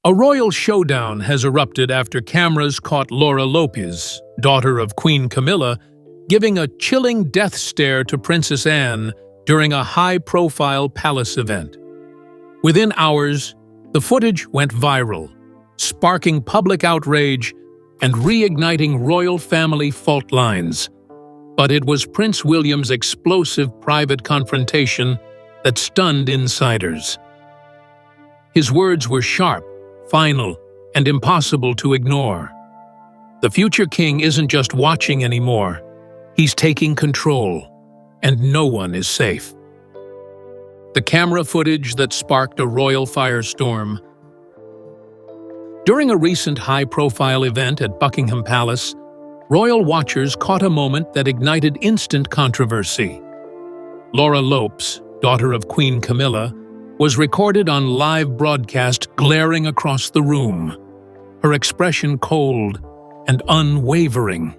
A royal showdown has erupted after cameras caught Laura Lopez, daughter of Queen Camilla, giving a chilling death stare to Princess Anne during a high-profile palace event. Within hours, the footage went viral, sparking public outrage and reigniting royal family fault lines. But it was Prince William's explosive private confrontation that stunned insiders. His words were sharp, final, and impossible to ignore. The future king isn't just watching anymore, he's taking control, and no one is safe. The camera footage that sparked a royal firestorm. During a recent high-profile event at Buckingham Palace, royal watchers caught a moment that ignited instant controversy. Laura Lopez, daughter of Queen Camilla, was recorded on live broadcast glaring across the room, her expression cold and unwavering.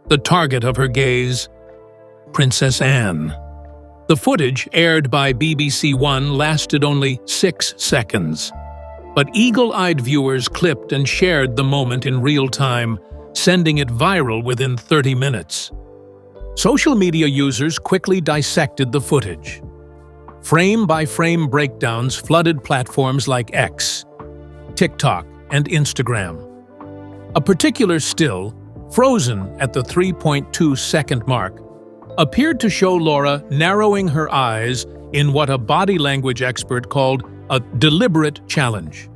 The target of her gaze, Princess Anne. The footage, aired by BBC One, lasted only 6 seconds. But eagle-eyed viewers clipped and shared the moment in real time, sending it viral within 30 minutes. Social media users quickly dissected the footage. Frame-by-frame breakdowns flooded platforms like X, TikTok, and Instagram. A particular still, frozen at the 3.2-second mark, appeared to show Laura narrowing her eyes in what a body language expert called a deliberate challenge.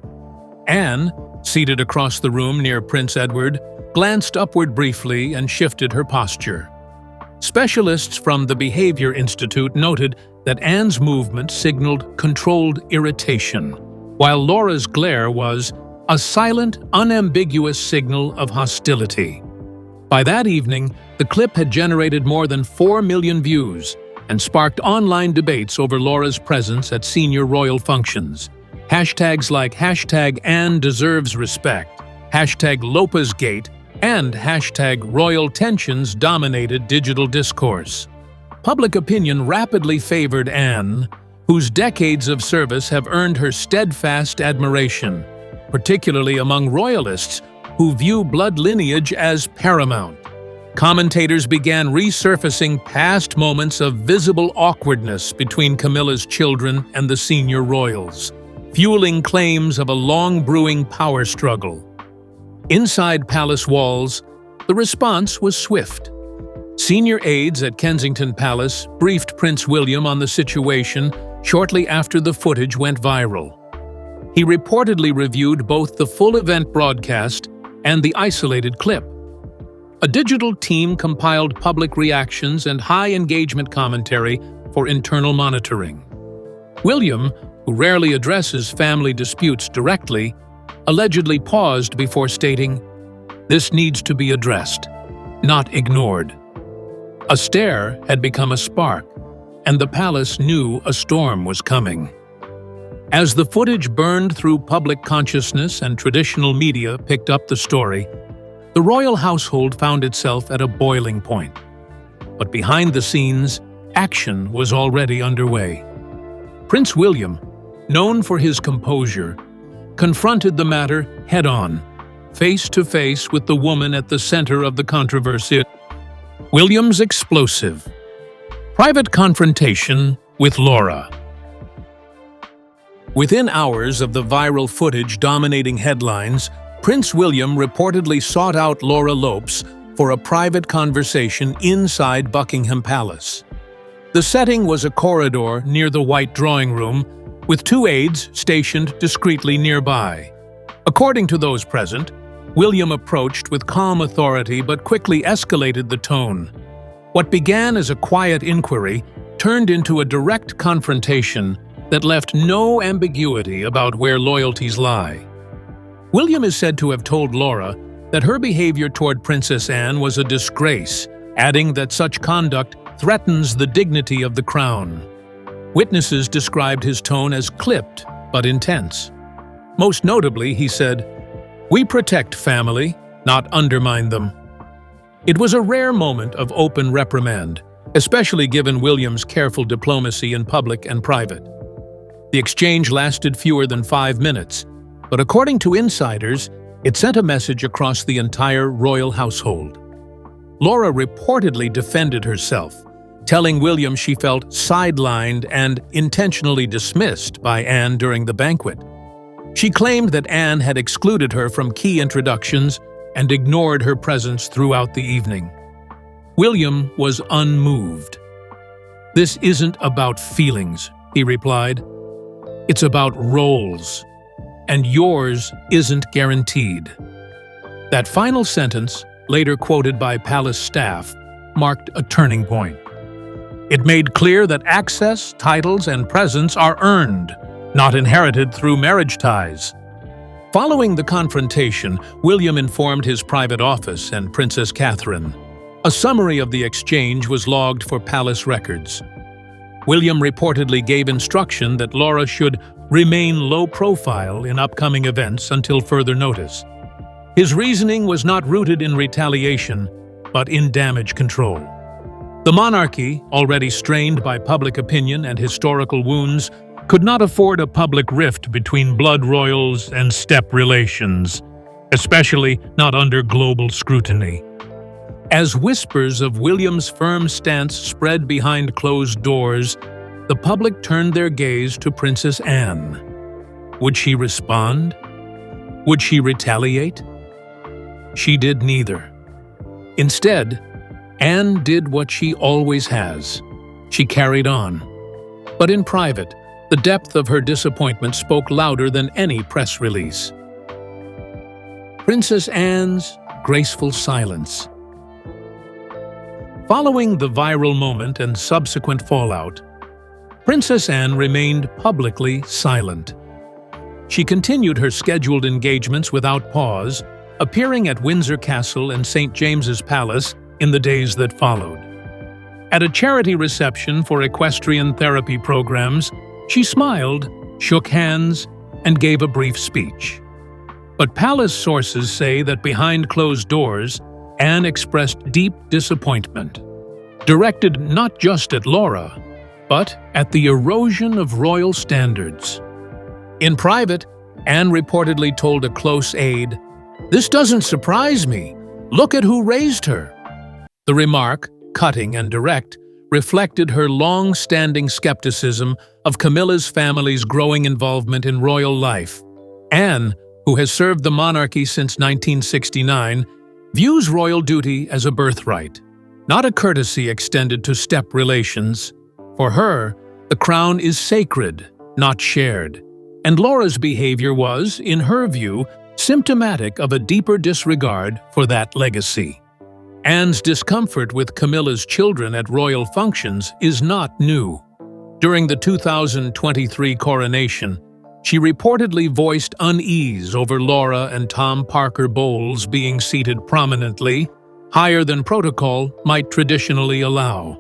Anne, seated across the room near Prince Edward, glanced upward briefly and shifted her posture. Specialists from the Behavior Institute noted that Anne's movement signaled controlled irritation, while Laura's glare was a silent, unambiguous signal of hostility. By that evening, the clip had generated more than 4 million views and sparked online debates over Laura's presence at senior royal functions. Hashtags like #AnneDeservesRespect, #LopezGate, and #RoyalTensions dominated digital discourse. Public opinion rapidly favored Anne, whose decades of service have earned her steadfast admiration, particularly among royalists who view blood lineage as paramount. Commentators began resurfacing past moments of visible awkwardness between Camilla's children and the senior royals, fueling claims of a long-brewing power struggle. Inside palace walls, the response was swift. Senior aides at Kensington Palace briefed Prince William on the situation shortly after the footage went viral. He reportedly reviewed both the full event broadcast and the isolated clip. A digital team compiled public reactions and high-engagement commentary for internal monitoring. William, who rarely addresses family disputes directly, allegedly paused before stating, "This needs to be addressed, not ignored." A stare had become a spark, and the palace knew a storm was coming. As the footage burned through public consciousness and traditional media picked up the story, the royal household found itself at a boiling point. But behind the scenes, action was already underway. Prince William, known for his composure, confronted the matter head-on, face-to-face with the woman at the center of the controversy. William's explosive, private confrontation with Laura. Within hours of the viral footage dominating headlines, Prince William reportedly sought out Laura Lopez for a private conversation inside Buckingham Palace. The setting was a corridor near the White Drawing Room, with 2 aides stationed discreetly nearby. According to those present, William approached with calm authority but quickly escalated the tone. What began as a quiet inquiry turned into a direct confrontation that left no ambiguity about where loyalties lie. William is said to have told Laura that her behavior toward Princess Anne was a disgrace, adding that such conduct threatens the dignity of the crown. Witnesses described his tone as clipped but intense. Most notably, he said, "We protect family, not undermine them." It was a rare moment of open reprimand, especially given William's careful diplomacy in public and private. The exchange lasted fewer than 5 minutes, But according to insiders, it sent a message across the entire royal household. Laura reportedly defended herself, telling William she felt sidelined and intentionally dismissed by Anne during the banquet. She claimed that Anne had excluded her from key introductions and ignored her presence throughout the evening. William was unmoved. "This isn't about feelings," he replied. "It's about roles, and yours isn't guaranteed." That final sentence, later quoted by palace staff, marked a turning point. It made clear that access, titles, and presence are earned, not inherited through marriage ties. Following the confrontation, William informed his private office and Princess Catherine. A summary of the exchange was logged for palace records. William reportedly gave instruction that Laura should remain low profile in upcoming events until further notice. His reasoning was not rooted in retaliation, but in damage control. The monarchy, already strained by public opinion and historical wounds, could not afford a public rift between blood royals and step relations, especially not under global scrutiny. As whispers of William's firm stance spread behind closed doors, the public turned their gaze to Princess Anne. Would she respond? Would she retaliate? She did neither. Instead, Anne did what she always has. She carried on. But in private, the depth of her disappointment spoke louder than any press release. Princess Anne's graceful silence. Following the viral moment and subsequent fallout, Princess Anne remained publicly silent. She continued her scheduled engagements without pause, appearing at Windsor Castle and St. James's Palace in the days that followed. At a charity reception for equestrian therapy programs, she smiled, shook hands, and gave a brief speech. But palace sources say that behind closed doors, Anne expressed deep disappointment, directed not just at Laura, but at the erosion of royal standards. In private, Anne reportedly told a close aide, "This doesn't surprise me. Look at who raised her." The remark, cutting and direct, reflected her long-standing skepticism of Camilla's family's growing involvement in royal life. Anne, who has served the monarchy since 1969, views royal duty as a birthright, not a courtesy extended to step relations. For her, the crown is sacred, not shared, and Laura's behavior was, in her view, symptomatic of a deeper disregard for that legacy. Anne's discomfort with Camilla's children at royal functions is not new. During the 2023 coronation, she reportedly voiced unease over Laura and Tom Parker Bowles being seated prominently, higher than protocol might traditionally allow.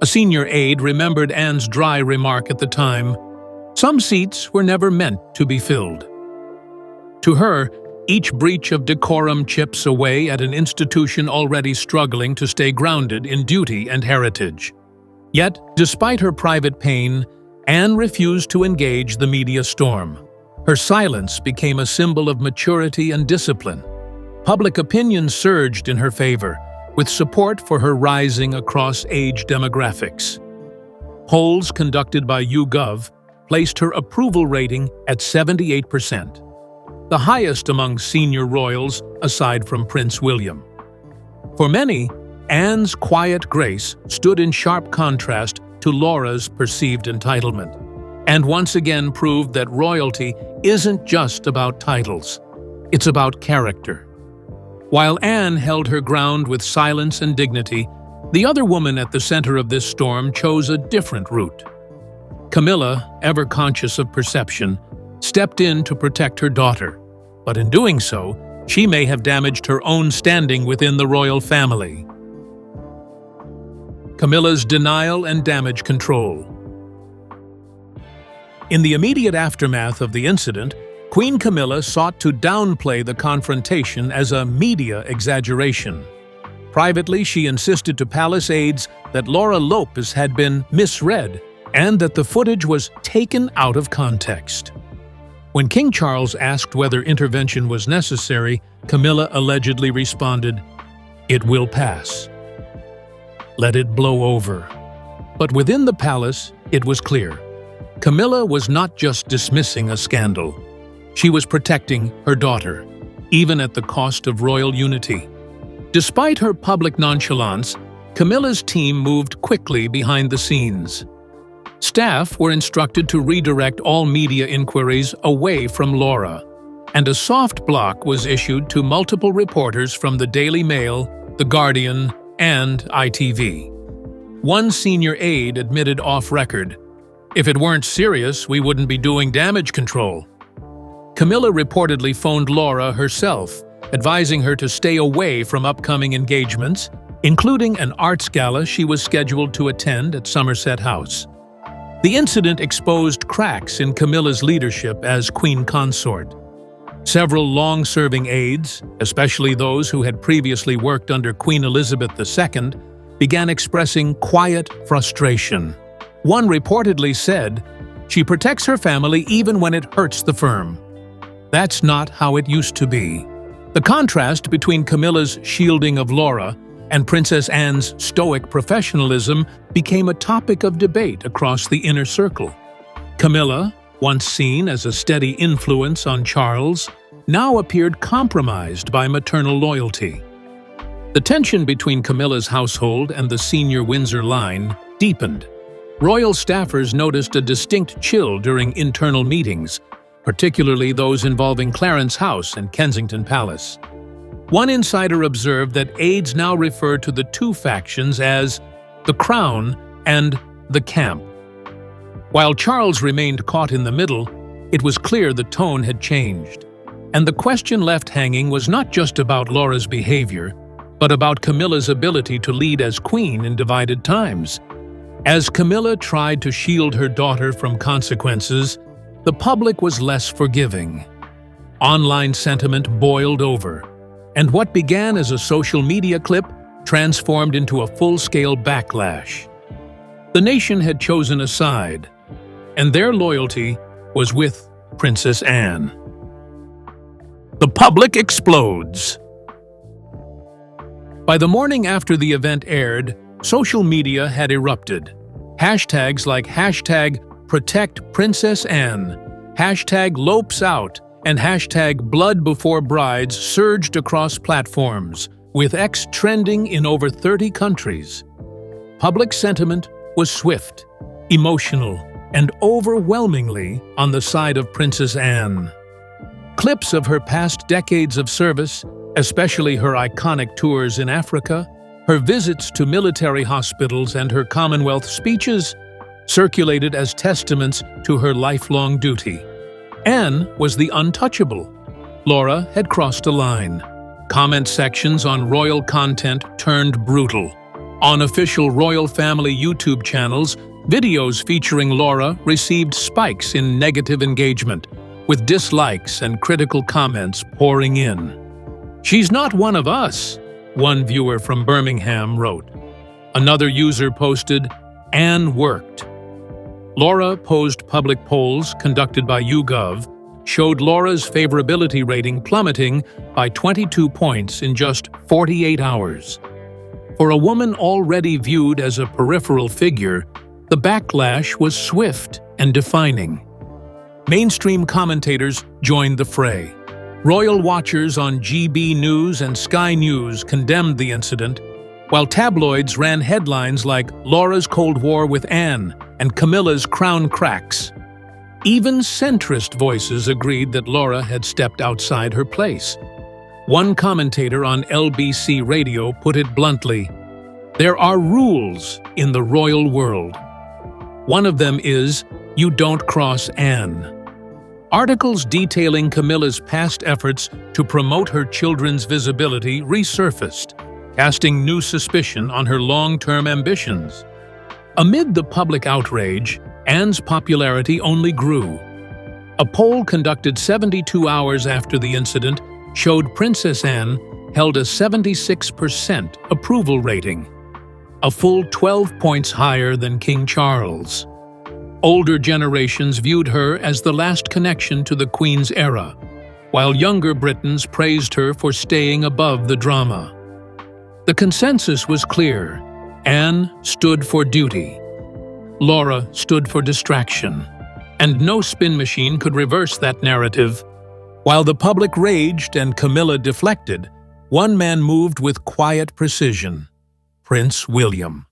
A senior aide remembered Anne's dry remark at the time, "Some seats were never meant to be filled." To her, each breach of decorum chips away at an institution already struggling to stay grounded in duty and heritage. Yet, despite her private pain, Anne refused to engage the media storm. Her silence became a symbol of maturity and discipline. Public opinion surged in her favor, with support for her rising across age demographics. Polls conducted by YouGov placed her approval rating at 78%. The highest among senior royals aside from Prince William. For many, Anne's quiet grace stood in sharp contrast to Laura's perceived entitlement, and once again proved that royalty isn't just about titles, it's about character. While Anne held her ground with silence and dignity, the other woman at the center of this storm chose a different route. Camilla, ever conscious of perception, stepped in to protect her daughter, but in doing so, she may have damaged her own standing within the royal family. Camilla's denial and damage control. In the immediate aftermath of the incident, Queen Camilla sought to downplay the confrontation as a media exaggeration. Privately, she insisted to palace aides that Laura Lopez had been misread and that the footage was taken out of context. When King Charles asked whether intervention was necessary, Camilla allegedly responded, "It will pass. Let it blow over." But within the palace, it was clear. Camilla was not just dismissing a scandal. She was protecting her daughter, even at the cost of royal unity. Despite her public nonchalance, Camilla's team moved quickly behind the scenes. Staff were instructed to redirect all media inquiries away from Laura, and a soft block was issued to multiple reporters from the Daily Mail, The Guardian, and ITV. One senior aide admitted off-record, "If it weren't serious, we wouldn't be doing damage control." Camilla reportedly phoned Laura herself, advising her to stay away from upcoming engagements, including an arts gala she was scheduled to attend at Somerset House. The incident exposed cracks in Camilla's leadership as queen consort. Several long-serving aides, especially those who had previously worked under Queen Elizabeth II, began expressing quiet frustration. One reportedly said, "She protects her family even when it hurts the firm." That's not how it used to be. The contrast between Camilla's shielding of Laura and Princess Anne's stoic professionalism became a topic of debate across the inner circle. Camilla, once seen as a steady influence on Charles, now appeared compromised by maternal loyalty. The tension between Camilla's household and the senior Windsor line deepened. Royal staffers noticed a distinct chill during internal meetings, particularly those involving Clarence House and Kensington Palace. One insider observed that aides now refer to the two factions as the Crown and the Camp. While Charles remained caught in the middle, it was clear the tone had changed. And the question left hanging was not just about Laura's behavior, but about Camilla's ability to lead as queen in divided times. As Camilla tried to shield her daughter from consequences, the public was less forgiving. Online sentiment boiled over, and what began as a social media clip transformed into a full-scale backlash. The nation had chosen a side, and their loyalty was with Princess Anne. The public explodes. By the morning after the event aired, social media had erupted. Hashtags like #ProtectPrincessAnne, #LopesOut, and #BloodBeforeBrides surged across platforms, with X trending in over 30 countries. Public sentiment was swift, emotional, and overwhelmingly on the side of Princess Anne. Clips of her past decades of service, especially her iconic tours in Africa, her visits to military hospitals, and her Commonwealth speeches, circulated as testaments to her lifelong duty. Anne was the untouchable. Laura had crossed a line. Comment sections on royal content turned brutal. On official royal family YouTube channels, videos featuring Laura received spikes in negative engagement, with dislikes and critical comments pouring in. "She's not one of us," one viewer from Birmingham wrote. Another user posted, "Anne worked." Laura posed public polls conducted by YouGov showed Laura's favorability rating plummeting by 22 points in just 48 hours. For a woman already viewed as a peripheral figure, the backlash was swift and defining. Mainstream commentators joined the fray. Royal watchers on GB News and Sky News condemned the incident, while tabloids ran headlines like "Laura's Cold War with Anne" and "Camilla's Crown Cracks." Even centrist voices agreed that Laura had stepped outside her place. One commentator on LBC Radio put it bluntly, "There are rules in the royal world. One of them is, you don't cross Anne." Articles detailing Camilla's past efforts to promote her children's visibility resurfaced, casting new suspicion on her long-term ambitions. Amid the public outrage, Anne's popularity only grew. A poll conducted 72 hours after the incident showed Princess Anne held a 76% approval rating, a full 12 points higher than King Charles. Older generations viewed her as the last connection to the Queen's era, while younger Britons praised her for staying above the drama. The consensus was clear. Anne stood for duty. Laura stood for distraction. And no spin machine could reverse that narrative. While the public raged and Camilla deflected, one man moved with quiet precision: Prince William.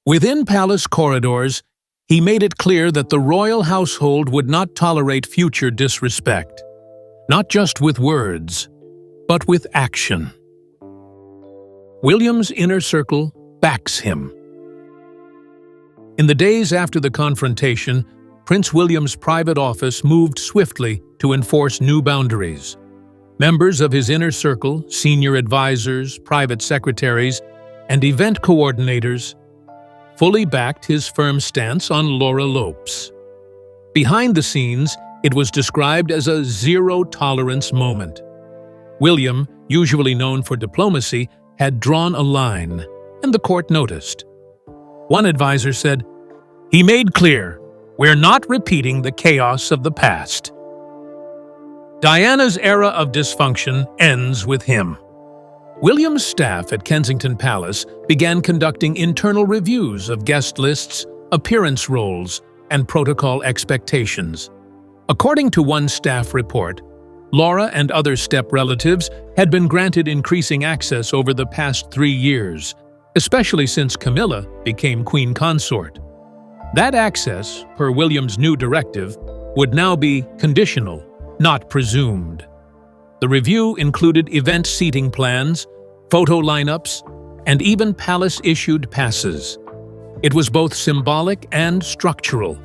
Within palace corridors, he made it clear that the royal household would not tolerate future disrespect, not just with words, but with action. William's inner circle backs him. In the days after the confrontation, Prince William's private office moved swiftly to enforce new boundaries. Members of his inner circle, senior advisors, private secretaries, and event coordinators fully backed his firm stance on Laura Lopes. Behind the scenes, it was described as a zero-tolerance moment. William, usually known for diplomacy, had drawn a line, and the court noticed. One advisor said, "He made clear, we're not repeating the chaos of the past." Diana's era of dysfunction ends with him. William's staff at Kensington Palace began conducting internal reviews of guest lists, appearance roles, and protocol expectations. According to one staff report, Laura and other step-relatives had been granted increasing access over the past 3 years, especially since Camilla became queen consort. That access, per William's new directive, would now be conditional, not presumed. The review included event seating plans, photo lineups, and even palace-issued passes. It was both symbolic and structural,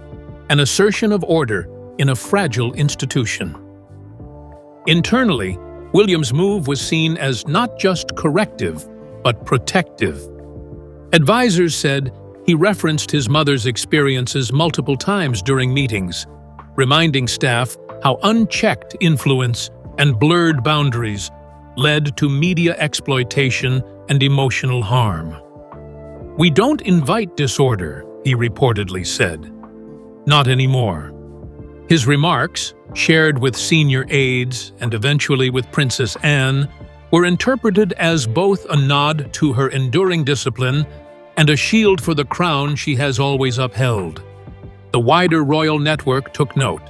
an assertion of order in a fragile institution. Internally, William's move was seen as not just corrective, but protective. Advisors said he referenced his mother's experiences multiple times during meetings, reminding staff how unchecked influence and blurred boundaries led to media exploitation and emotional harm. "We don't invite disorder," he reportedly said. Not anymore. His remarks, shared with senior aides and eventually with Princess Anne, were interpreted as both a nod to her enduring discipline and a shield for the crown she has always upheld. The wider royal network took note.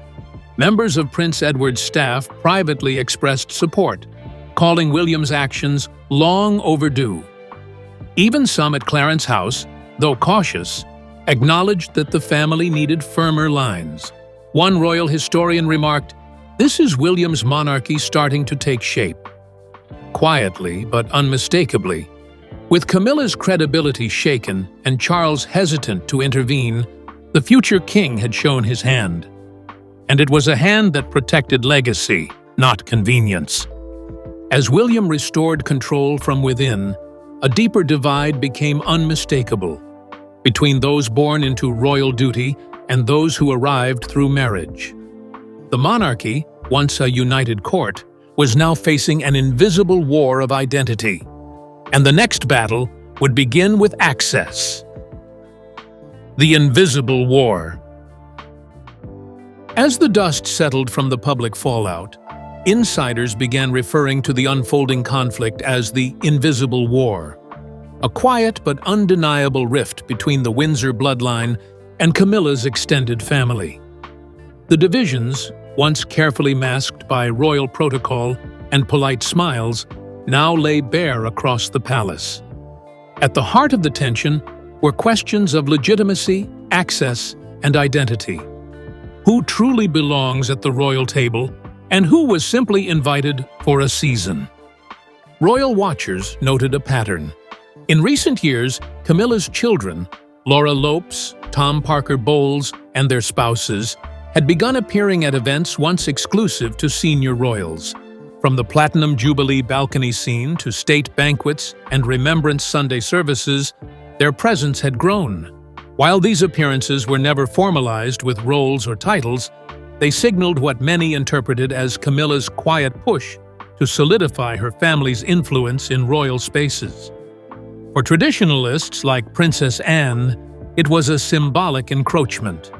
Members of Prince Edward's staff privately expressed support, calling William's actions long overdue. Even some at Clarence House, though cautious, acknowledged that the family needed firmer lines. One royal historian remarked, "This is William's monarchy starting to take shape." Quietly but unmistakably, with Camilla's credibility shaken and Charles hesitant to intervene, the future king had shown his hand. And it was a hand that protected legacy, not convenience. As William restored control from within, a deeper divide became unmistakable between those born into royal duty and those who arrived through marriage. The monarchy, once a united court, was now facing an invisible war of identity. And the next battle would begin with access. The invisible war. As the dust settled from the public fallout, insiders began referring to the unfolding conflict as the Invisible War, a quiet but undeniable rift between the Windsor bloodline and Camilla's extended family. The divisions, once carefully masked by royal protocol and polite smiles, now lay bare across the palace. At the heart of the tension were questions of legitimacy, access, and identity. Who truly belongs at the royal table, and who was simply invited for a season? Royal watchers noted a pattern. In recent years, Camilla's children, Laura Lopes, Tom Parker Bowles, and their spouses, had begun appearing at events once exclusive to senior royals. From the Platinum Jubilee balcony scene to state banquets and Remembrance Sunday services, their presence had grown. While these appearances were never formalized with roles or titles, they signaled what many interpreted as Camilla's quiet push to solidify her family's influence in royal spaces. For traditionalists like Princess Anne, it was a symbolic encroachment.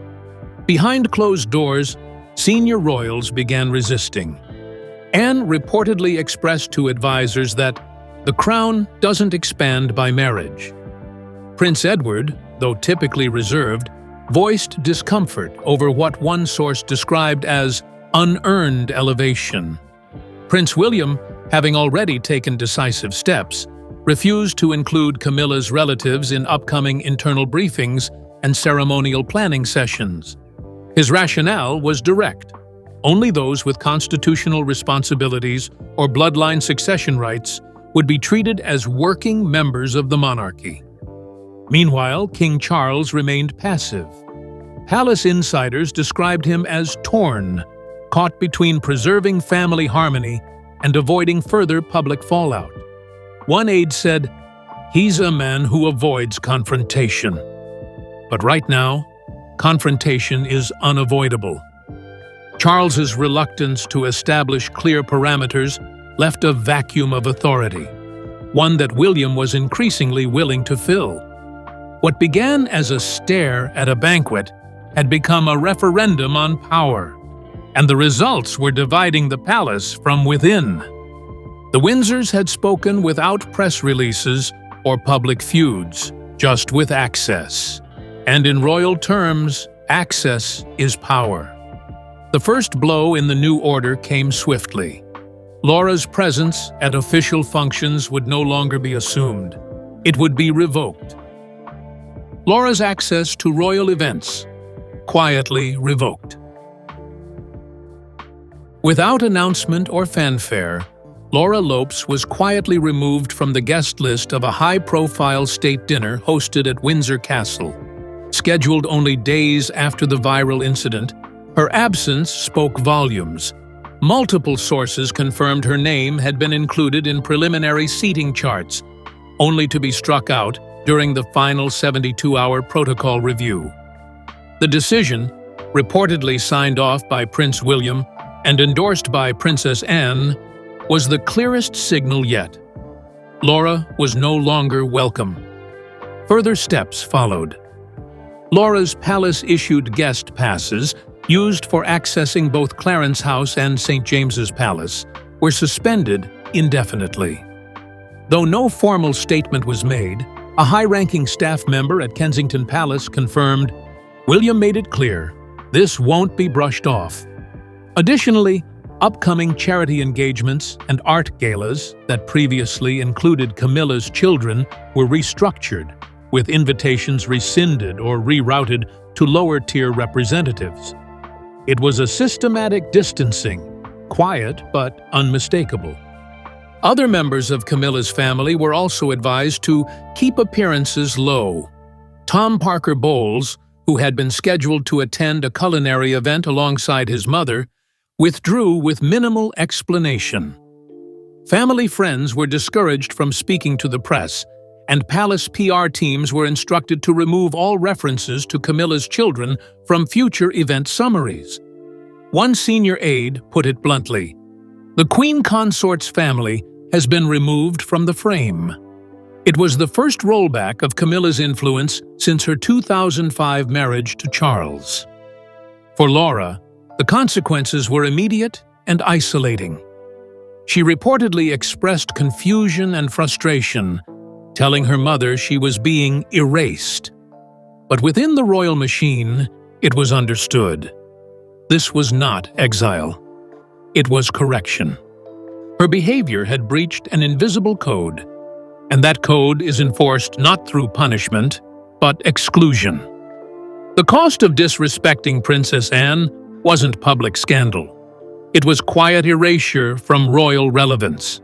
Behind closed doors, senior royals began resisting. Anne reportedly expressed to advisors that the crown doesn't expand by marriage. Prince Edward, though typically reserved, voiced discomfort over what one source described as unearned elevation. Prince William, having already taken decisive steps, refused to include Camilla's relatives in upcoming internal briefings and ceremonial planning sessions. His rationale was direct. Only those with constitutional responsibilities or bloodline succession rights would be treated as working members of the monarchy. Meanwhile, King Charles remained passive. Palace insiders described him as torn, caught between preserving family harmony and avoiding further public fallout. One aide said, "He's a man who avoids confrontation." But right now, confrontation is unavoidable. Charles's reluctance to establish clear parameters left a vacuum of authority, one that William was increasingly willing to fill. What began as a stare at a banquet had become a referendum on power, and the results were dividing the palace from within. The Windsors had spoken without press releases or public feuds, just with access. And in royal terms, access is power. The first blow in the new order came swiftly. Laura's presence at official functions would no longer be assumed. It would be revoked. Laura's access to royal events, quietly revoked. Without announcement or fanfare, Laura Lopes was quietly removed from the guest list of a high-profile state dinner hosted at Windsor Castle. Scheduled only days after the viral incident, her absence spoke volumes. Multiple sources confirmed her name had been included in preliminary seating charts, only to be struck out during the final 72-hour protocol review. The decision, reportedly signed off by Prince William and endorsed by Princess Anne, was the clearest signal yet. Laura was no longer welcome. Further steps followed. Laura's palace-issued guest passes, used for accessing both Clarence House and St. James's Palace, were suspended indefinitely. Though no formal statement was made, a high-ranking staff member at Kensington Palace confirmed, "William made it clear, this won't be brushed off." Additionally, upcoming charity engagements and art galas that previously included Camilla's children were restructured, with invitations rescinded or rerouted to lower-tier representatives. It was a systematic distancing, quiet but unmistakable. Other members of Camilla's family were also advised to keep appearances low. Tom Parker Bowles, who had been scheduled to attend a culinary event alongside his mother, withdrew with minimal explanation. Family friends were discouraged from speaking to the press, and palace PR teams were instructed to remove all references to Camilla's children from future event summaries. One senior aide put it bluntly, "The Queen Consort's family has been removed from the frame." It was the first rollback of Camilla's influence since her 2005 marriage to Charles. For Laura, the consequences were immediate and isolating. She reportedly expressed confusion and frustration, telling her mother she was being erased. But within the royal machine, it was understood. This was not exile. It was correction. Her behavior had breached an invisible code, and that code is enforced not through punishment, but exclusion. The cost of disrespecting Princess Anne wasn't public scandal. It was quiet erasure from royal relevance.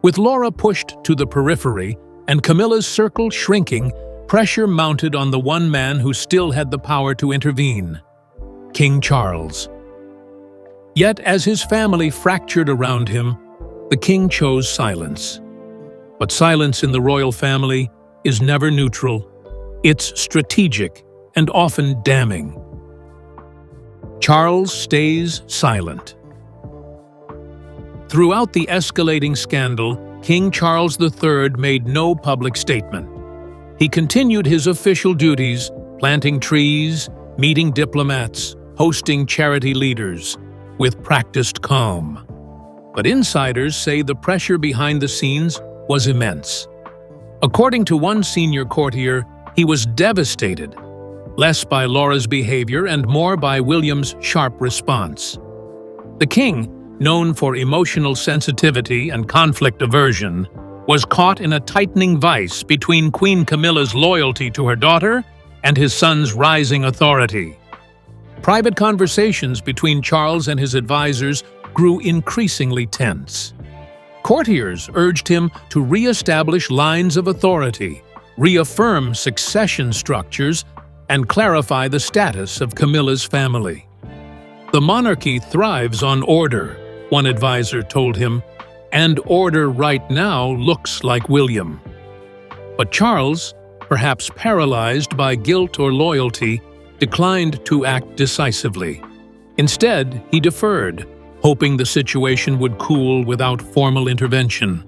With Laura pushed to the periphery and Camilla's circle shrinking, pressure mounted on the one man who still had the power to intervene: King Charles. Yet as his family fractured around him, the king chose silence. But silence in the royal family is never neutral. It's strategic and often damning. Charles stays silent. Throughout the escalating scandal, King Charles III made no public statement. He continued his official duties, planting trees, meeting diplomats, hosting charity leaders, with practiced calm. But insiders say the pressure behind the scenes was immense. According to one senior courtier, he was devastated, less by Laura's behavior and more by William's sharp response. The king, known for emotional sensitivity and conflict aversion, was caught in a tightening vice between Queen Camilla's loyalty to her daughter and his son's rising authority. Private conversations between Charles and his advisors grew increasingly tense. Courtiers urged him to re-establish lines of authority, reaffirm succession structures, and clarify the status of Camilla's family. "The monarchy thrives on order," one advisor told him, "and order right now looks like William." But Charles, perhaps paralyzed by guilt or loyalty, declined to act decisively. Instead, he deferred, hoping the situation would cool without formal intervention.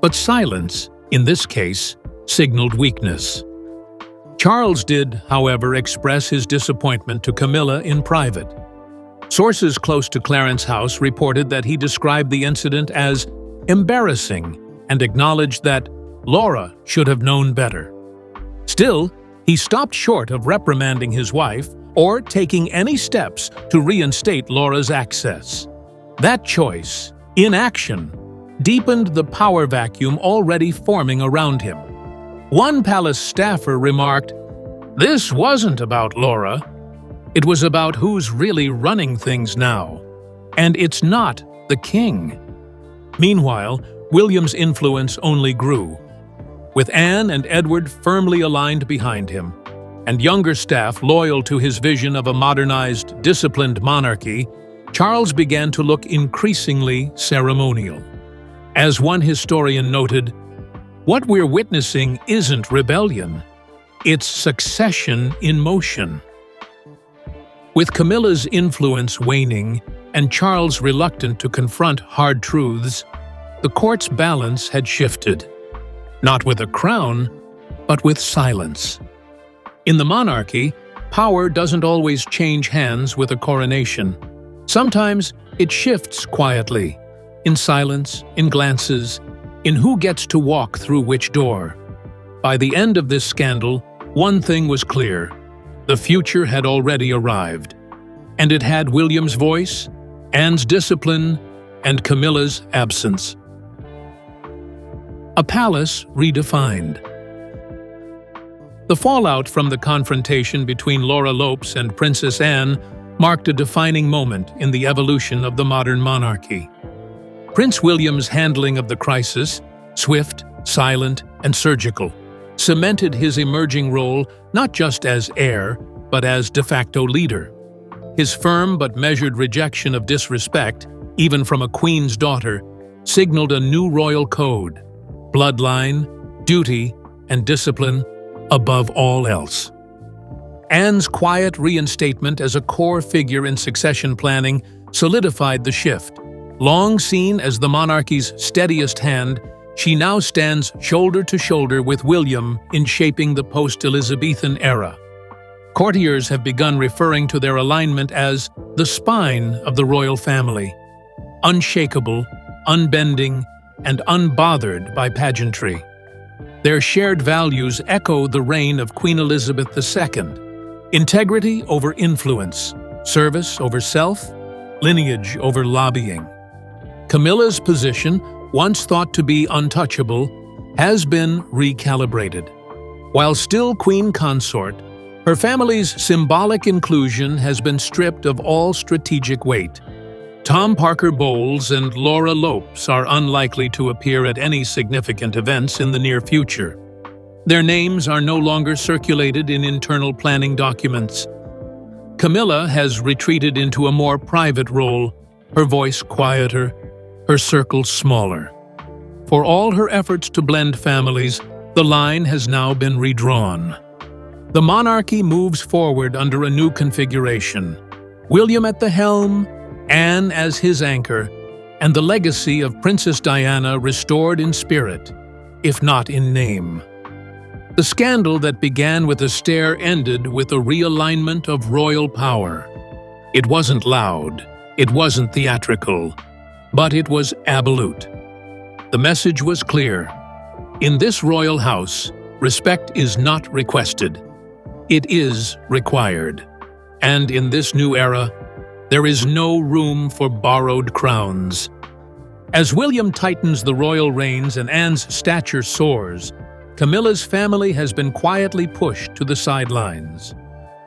But silence, in this case, signaled weakness. Charles did, however, express his disappointment to Camilla in private. Sources close to Clarence House reported that he described the incident as embarrassing and acknowledged that Laura should have known better. Still, he stopped short of reprimanding his wife or taking any steps to reinstate Laura's access. That choice, inaction, deepened the power vacuum already forming around him. One palace staffer remarked, "This wasn't about Laura. It was about who's really running things now. And it's not the king." Meanwhile, William's influence only grew. With Anne and Edward firmly aligned behind him, and younger staff loyal to his vision of a modernized, disciplined monarchy, Charles began to look increasingly ceremonial. As one historian noted, "What we're witnessing isn't rebellion, it's succession in motion." With Camilla's influence waning and Charles reluctant to confront hard truths, the court's balance had shifted. Not with a crown, but with silence. In the monarchy, power doesn't always change hands with a coronation. Sometimes it shifts quietly, in silence, in glances, in who gets to walk through which door. By the end of this scandal, one thing was clear: the future had already arrived. And it had William's voice, Anne's discipline, and Camilla's absence. A palace redefined. The fallout from the confrontation between Laura Lopes and Princess Anne marked a defining moment in the evolution of the modern monarchy. Prince William's handling of the crisis, swift, silent, and surgical, cemented his emerging role not just as heir, but as de facto leader. His firm but measured rejection of disrespect, even from a queen's daughter, signaled a new royal code: bloodline, duty, and discipline above all else. Anne's quiet reinstatement as a core figure in succession planning solidified the shift. Long seen as the monarchy's steadiest hand, she now stands shoulder to shoulder with William in shaping the post-Elizabethan era. Courtiers have begun referring to their alignment as the spine of the royal family, unshakable, unbending, and unbothered by pageantry. Their shared values echo the reign of Queen Elizabeth II: integrity over influence, service over self, lineage over lobbying. Camilla's position, once thought to be untouchable, has been recalibrated. While still queen consort, her family's symbolic inclusion has been stripped of all strategic weight. Tom Parker Bowles and Laura Lopes are unlikely to appear at any significant events in the near future. Their names are no longer circulated in internal planning documents. Camilla has retreated into a more private role, her voice quieter, her circle smaller. For all her efforts to blend families, the line has now been redrawn. The monarchy moves forward under a new configuration: William at the helm, Anne as his anchor, and the legacy of Princess Diana restored in spirit, if not in name. The scandal that began with a stare ended with a realignment of royal power. It wasn't loud, it wasn't theatrical, but it was absolute. The message was clear. In this royal house, respect is not requested. It is required. And in this new era, there is no room for borrowed crowns. As William tightens the royal reins and Anne's stature soars, Camilla's family has been quietly pushed to the sidelines.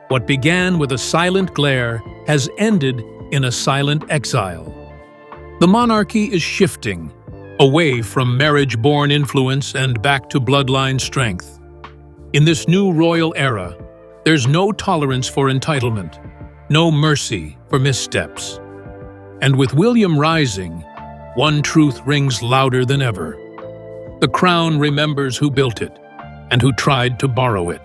What began with a silent glare has ended in a silent exile. The monarchy is shifting, away from marriage-born influence and back to bloodline strength. In this new royal era, there's no tolerance for entitlement, no mercy for missteps. And with William rising, one truth rings louder than ever. The crown remembers who built it and who tried to borrow it.